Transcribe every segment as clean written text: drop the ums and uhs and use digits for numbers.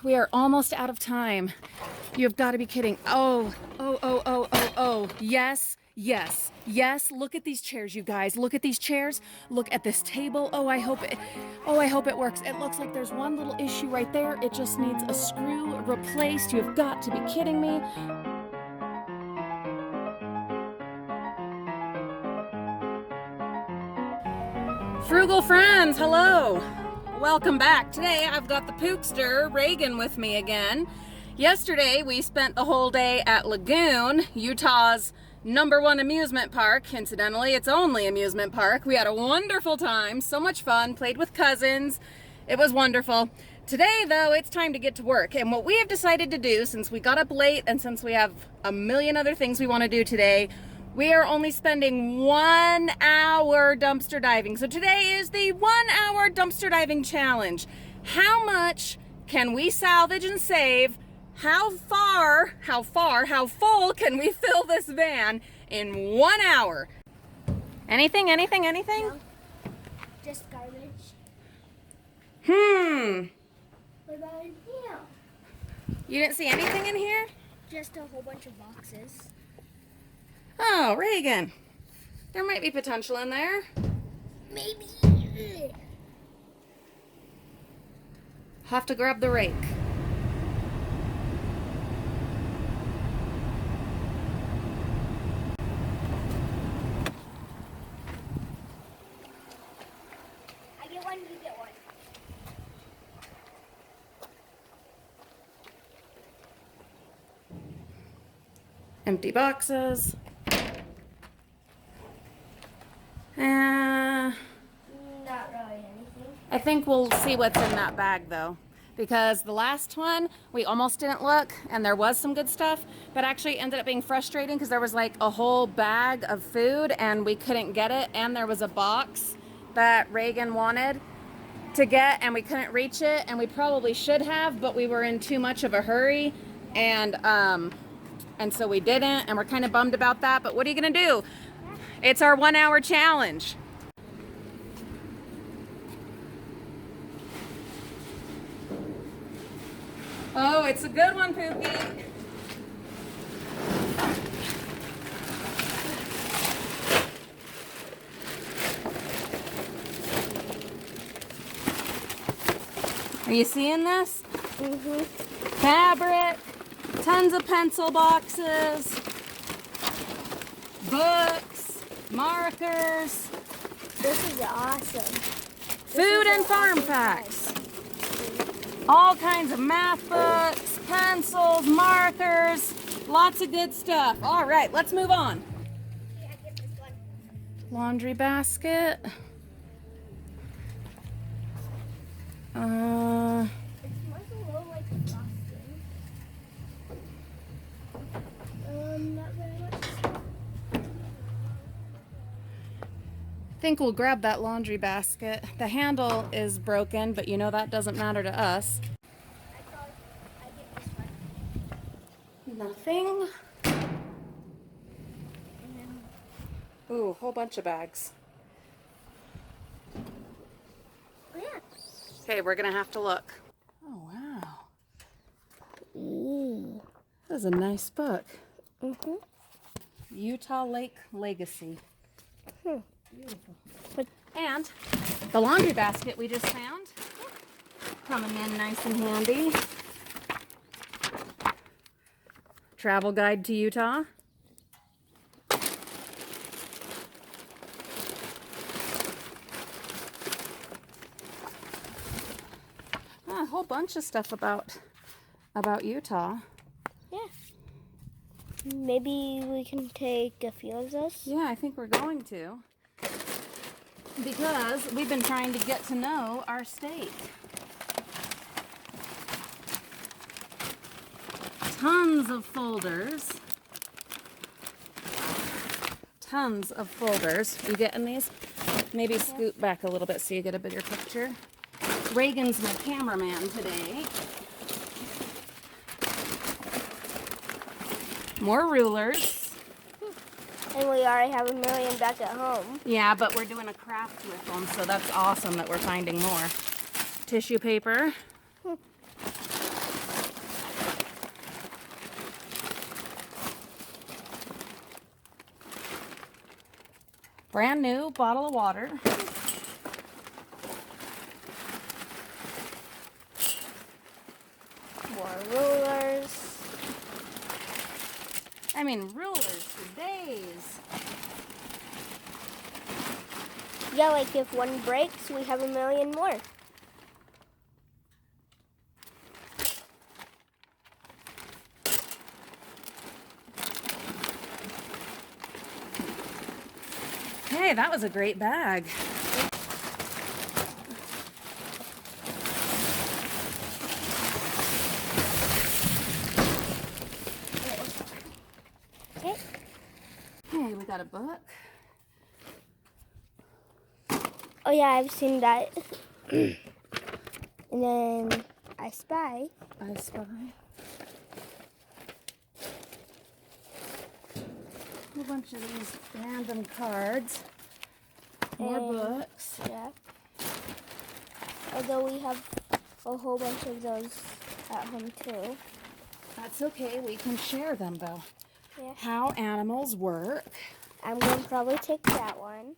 We are almost out of time. You've got to be kidding. Oh. Yes. Look at these chairs, you guys. Look at these chairs. Look at this table. Oh, I hope it works. It looks like there's one little issue right there. It just needs a screw replaced. You've got to be kidding me. Frugal friends, hello. Welcome back. Today I've got the pookster, Reagan, with me again. Yesterday we spent the whole day at Lagoon, Utah's #1 amusement park. Incidentally, it's only amusement park. We had a wonderful time, so much fun, played with cousins. It was wonderful. Today though, it's time to get to work. And what we have decided to do, since we got up late and since we have a million other things we want to do today, we are only spending 1 hour dumpster diving. So today is the 1 hour dumpster diving challenge. How much can we salvage and save? How full can we fill this van in 1 hour? Anything? No, just garbage. What about in here? You didn't see anything in here? Just a whole bunch of boxes. Oh, Reagan, there might be potential in there. Maybe. Have to grab the rake. I get one, you get one. Empty boxes. Not really anything. I think we'll see what's in that bag though, because the last one we almost didn't look and there was some good stuff, but actually ended up being frustrating because there was like a whole bag of food and we couldn't get it, and there was a box that Reagan wanted to get and we couldn't reach it, and we probably should have, but we were in too much of a hurry, and so we didn't, and we're kind of bummed about that. But what are you gonna do? It's our 1 hour challenge. Oh, it's a good one, Pookie. Are you seeing this? Mm-hmm. Fabric, tons of pencil boxes, books, markers, This is awesome. food and farm facts. All kinds of math books, pencils, markers, lots of good stuff. All right, let's move on. Yeah, I get this one. Laundry basket. It smells a little like frosting. Not very much. I think we'll grab that laundry basket. The handle is broken, but you know that doesn't matter to us. I get this one. Nothing. Ooh, a whole bunch of bags. Yeah. Okay, we're gonna have to look. Oh, wow. Ooh. That is a nice book. Mm-hmm. Utah Lake Legacy. Beautiful. And the laundry basket we just found. Coming in nice and handy. Travel guide to Utah. A whole bunch of stuff about Utah. Yeah. Maybe we can take a few of those. Yeah, I think we're going to. Because we've been trying to get to know our state. Tons of folders. Tons of folders. You getting these? Maybe scoot back a little bit so you get a bigger picture. Reagan's my cameraman today. More rulers. And we already have a million back at home. Yeah, but we're doing a craft with them, so that's awesome that we're finding more. Tissue paper. Brand new bottle of water. More rulers. I mean, rulers for days. Yeah, like if one breaks, we have a million more. Hey, that was a great bag. Okay. Hey, we got a book. Oh yeah, I've seen that. And then I Spy. I Spy. A bunch of these random cards. More And- books. Yeah. Although we have a whole bunch of those at home too. That's okay, we can share them though. Yeah. How animals work. I'm going to probably take that one.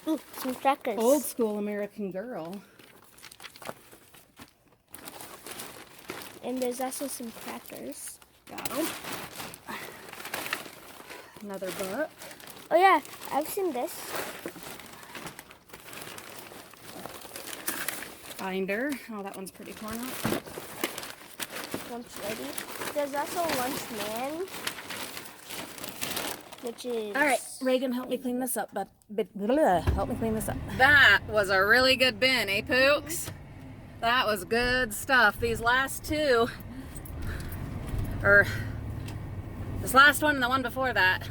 Ooh, some crackers. Old school American Girl. And there's also some crackers. Got 'em. Another book. Oh yeah, I've seen this. Binder. Oh, that one's pretty torn up. Lunch Lady. There's also Lunch Man, which is... All right, Reagan, help me clean this up, but help me clean this up. That was a really good bin, eh, Pooks? That was good stuff. These last two, or this last one and the one before that,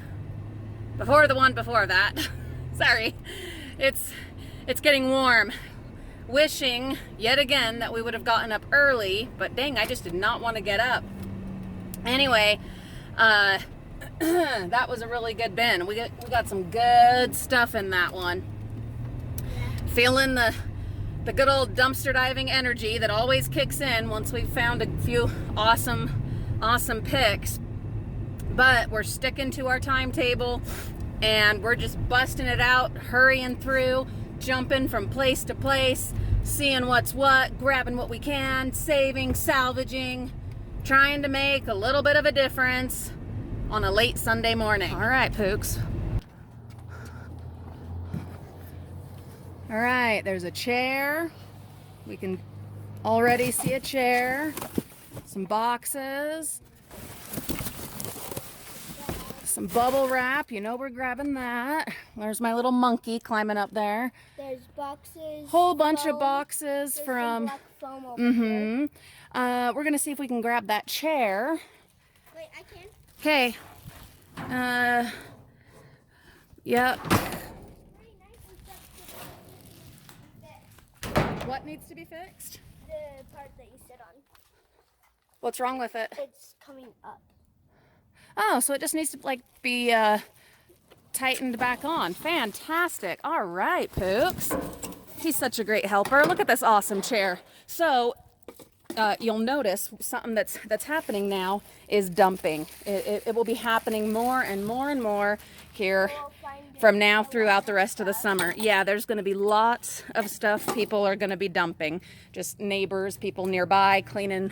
before the one before that. Sorry, it's getting warm. Wishing yet again that we would have gotten up early, but dang, I just did not want to get up. Anyway, that was a really good bin. We got some good stuff in that one. Feeling the good old dumpster diving energy that always kicks in once we've found a few awesome picks. But we're sticking to our timetable and we're just busting it out, hurrying through, jumping from place to place, seeing what's what, grabbing what we can, saving, salvaging, trying to make a little bit of a difference on a late Sunday morning. All right, Pooks. All right, there's a chair. We can already see a chair, some boxes, some bubble wrap. You know we're grabbing that. There's my little monkey climbing up there. There's boxes. Whole bunch foam. of boxes There's from... some black foam over here. We're gonna see if we can grab that chair. Wait, I can. Okay. Yep. What needs to be fixed? The part that you sit on. What's wrong with it? It's coming up. Oh, so it just needs to like be tightened back on. Fantastic. All right, Pooks. He's such a great helper. Look at this awesome chair. So you'll notice something that's happening now is dumping. It will be happening more and more and more here from now throughout the rest of the summer. Yeah, there's going to be lots of stuff people are going to be dumping. Just neighbors, people nearby cleaning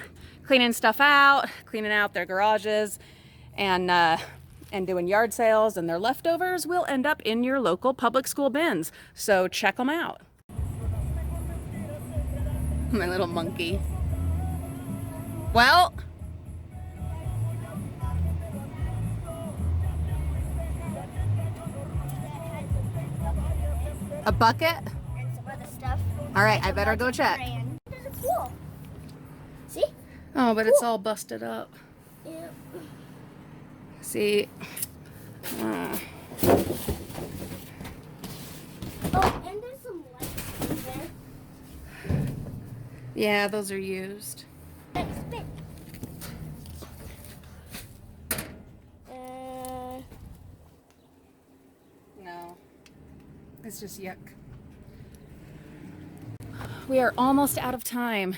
stuff out, cleaning out their garages, and doing yard sales, and their leftovers will end up in your local public school bins. So check them out. My little monkey. Well, a bucket? And some other stuff. All right, I better go check. There's a pool. See? Oh, but it's all busted up. Yeah. See? Oh, and there's some lights in there. Yeah, those are used. Spit. No, it's just yuck. We are almost out of time.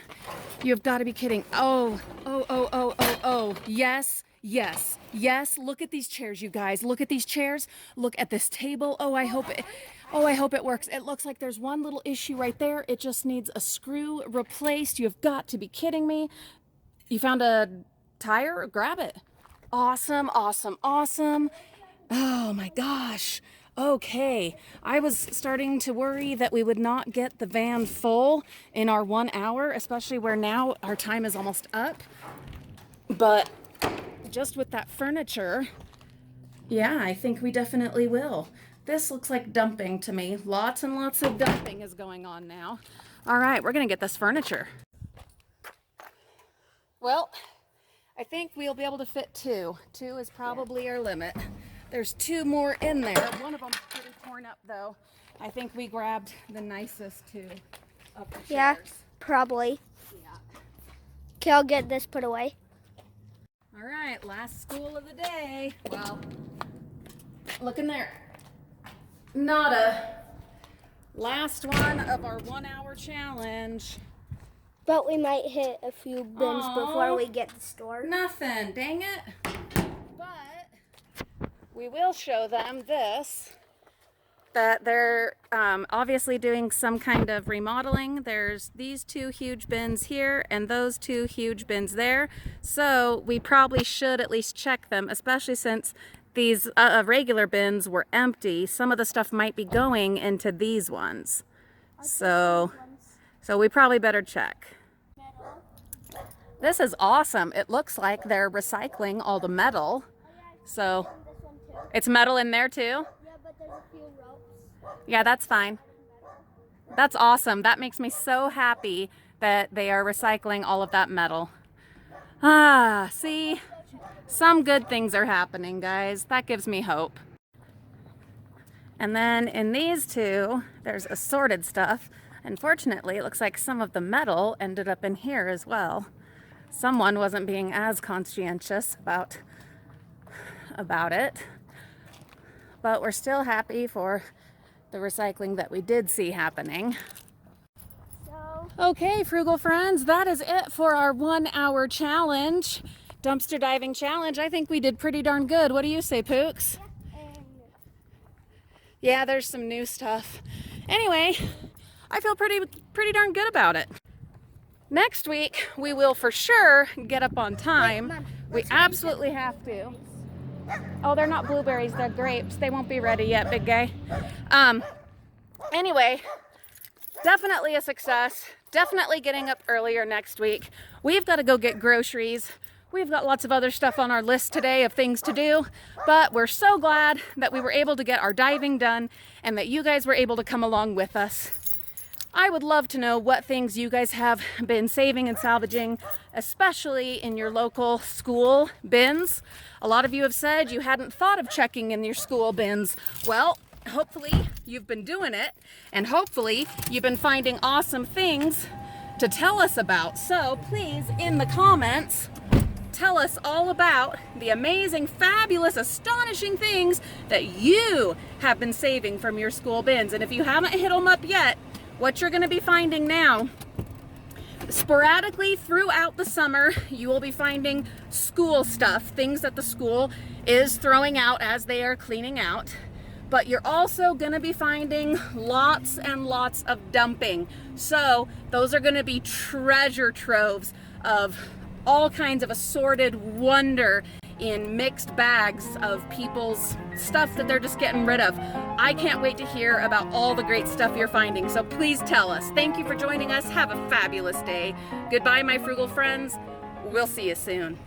You've got to be kidding. Oh, oh, oh, oh, oh, oh. Yes, yes, yes. Look at these chairs, you guys. Look at these chairs. Look at this table. Oh, I hope it works. It looks like there's one little issue right there. It just needs a screw replaced. You've got to be kidding me. You found a tire? Grab it. Awesome, awesome, awesome. Oh my gosh. Okay, I was starting to worry that we would not get the van full in our 1 hour, especially where now our time is almost up. But just with that furniture, yeah, I think we definitely will. This looks like dumping to me. Lots and lots of dumping is going on now. All right, we're gonna get this furniture. Well, I think we'll be able to fit 2. 2 is probably our limit. There's 2 more in there. One of them's pretty torn up though. I think we grabbed the nicest 2 of the chairs. Yeah, probably. Yeah. Okay, I'll get this put away. All right, last school of the day. Well, look in there. Nada. Last one of our 1 hour challenge. But we might hit a few bins before we get to the store. Nothing, dang it. But we will show them this, that they're obviously doing some kind of remodeling. There's these 2 huge bins here and those 2 huge bins there. So we probably should at least check them, especially since these regular bins were empty. Some of the stuff might be going into these ones. So we probably better check. This is awesome. It looks like they're recycling all the metal. So it's metal in there too? Yeah, but there's a few ropes. Yeah, that's fine. That's awesome. That makes me so happy that they are recycling all of that metal. Ah, see? Some good things are happening, guys. That gives me hope. And then in these 2, there's assorted stuff. Unfortunately, it looks like some of the metal ended up in here as well. Someone wasn't being as conscientious about it. But we're still happy for the recycling that we did see happening. Okay, Frugal friends, that is it for our 1 hour challenge. Dumpster diving challenge. I think we did pretty darn good. What do you say, Pooks? Yeah, there's some new stuff. Anyway, I feel pretty darn good about it. Next week, we will for sure get up on time. Wait, Mom, we absolutely have to. Oh, they're not blueberries, they're grapes. They won't be ready yet, big guy. Anyway, definitely a success. Definitely getting up earlier next week. We've got to go get groceries. We've got lots of other stuff on our list today of things to do, but we're so glad that we were able to get our diving done and that you guys were able to come along with us. I would love to know what things you guys have been saving and salvaging, especially in your local school bins. A lot of you have said you hadn't thought of checking in your school bins. Well, hopefully you've been doing it, and hopefully you've been finding awesome things to tell us about. So please, in the comments, tell us all about the amazing, fabulous, astonishing things that you have been saving from your school bins. And if you haven't hit them up yet, what you're going to be finding now, sporadically throughout the summer, you will be finding school stuff, things that the school is throwing out as they are cleaning out. But you're also going to be finding lots and lots of dumping. So those are going to be treasure troves of all kinds of assorted wonder in mixed bags of people's stuff that they're just getting rid of. I can't wait to hear about all the great stuff you're finding, so please tell us. Thank you for joining us. Have a fabulous day. Goodbye, my frugal friends. We'll see you soon.